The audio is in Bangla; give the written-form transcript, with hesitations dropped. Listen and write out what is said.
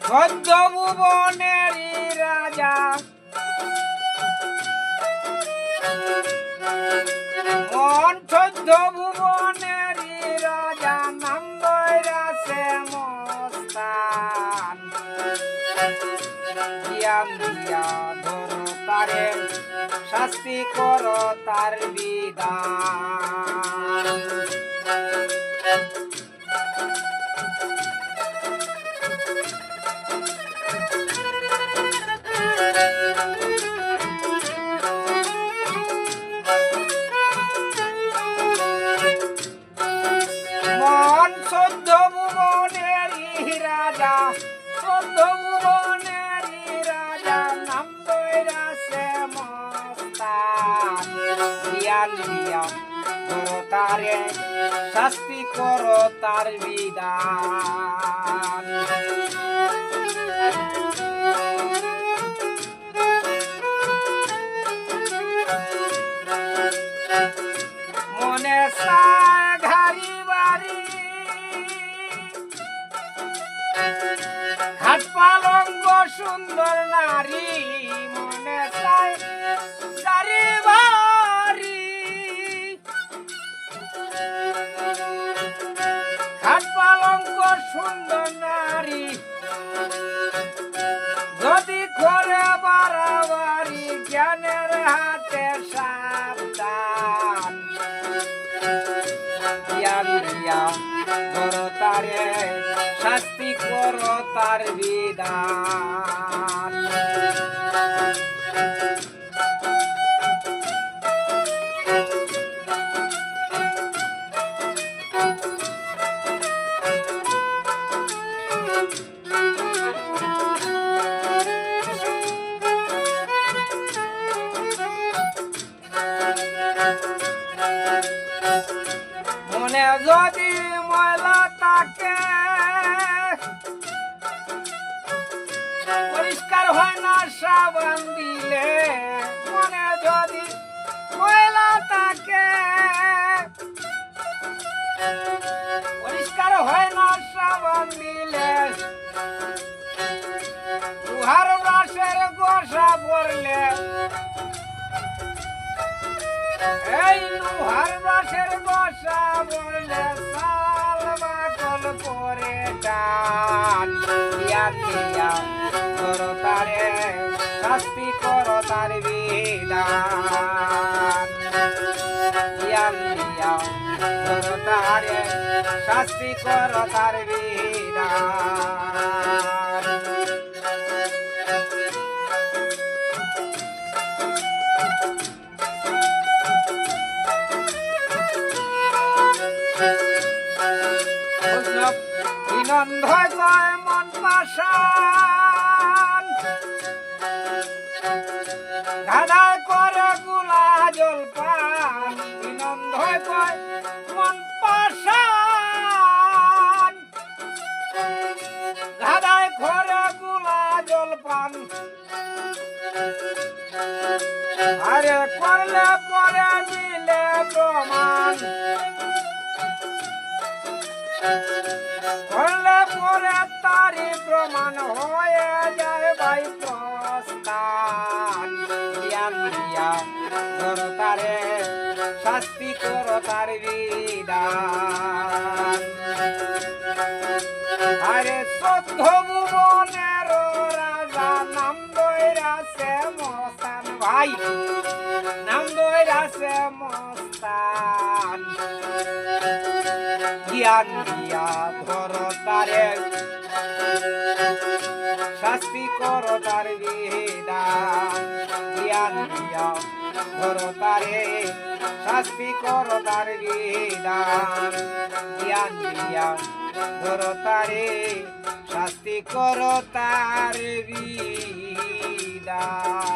চোদ্দ ভুবনেরই রাজা মন, চোদ্দ ভুবনেরই রাজা নাম দৈরাছে মস্তান। জ্ঞান দিয়া ধরো তারে, শাস্তি করো তার বিধান। চোদ্দ ভুবনেরই রাজা, চোদ্দ ভুবনেরই রাজা নাম দৈরাছে মস্তান। জ্ঞান দিয়া ধরো তারে, শাস্তি করো তার বিধান। মনে চায় ঘাড়ি বাড়ি, ঘাট পালঙ্গ সুন্দর নারী। মনে চায় গাড়ি বাড়ি, ঘাট পালঙ্গ সুন্দর নারী। যদি করে বাড়াবাড়ি, জ্ঞানের হাতে সাবধান। জ্ঞান দিয়া ধরো তারে, শাস্তি করো তার বিধান। মনে যদি ময়লা থাকে, পরিষ্কার হয় না সাবান দিলে। মনে যদি ময়লা থাকে, পরিষ্কার হয় না সাবান দিলে। লোহার বাঁশের গোসা পড়লে, এই লোহার বাঁশের গোসা পড়লে সাল বাকল করে টান। জ্ঞান দিয়া ধরো তারে, শাস্তি করো তার বিধান। জ্ঞান দিয়া ধরো তারে, শাস্তি করো তার বিধান। বিনন্দ কয় মন পাশান, গাদায় করে গুলা জলপান। বিনন্দ কয় মন পাশান, গাদায় করে গুলা জলপান। আরে করলে পরে মিলে প্রমাণ, করলে পরে তারি প্রমাণ হয়ে যায় ভাই প্রস্থান। জ্ঞান দিয়া ধরো তারে, শাস্তি করো তার বিধান। আরে চোদ্দ ভুবনের রাজা নাম দৈরাছে মস্তান। ভাই নাম দৈরাছে মস্তান। জ্ঞান দিয়া ধরো তারে, শাস্তি করো তার বিধান। জ্ঞান দিয়া ধরো তারে, শাস্তি করো তার বিধান। জ্ঞান দিয়া ধরো তারে, শাস্তি করো তার বিধান।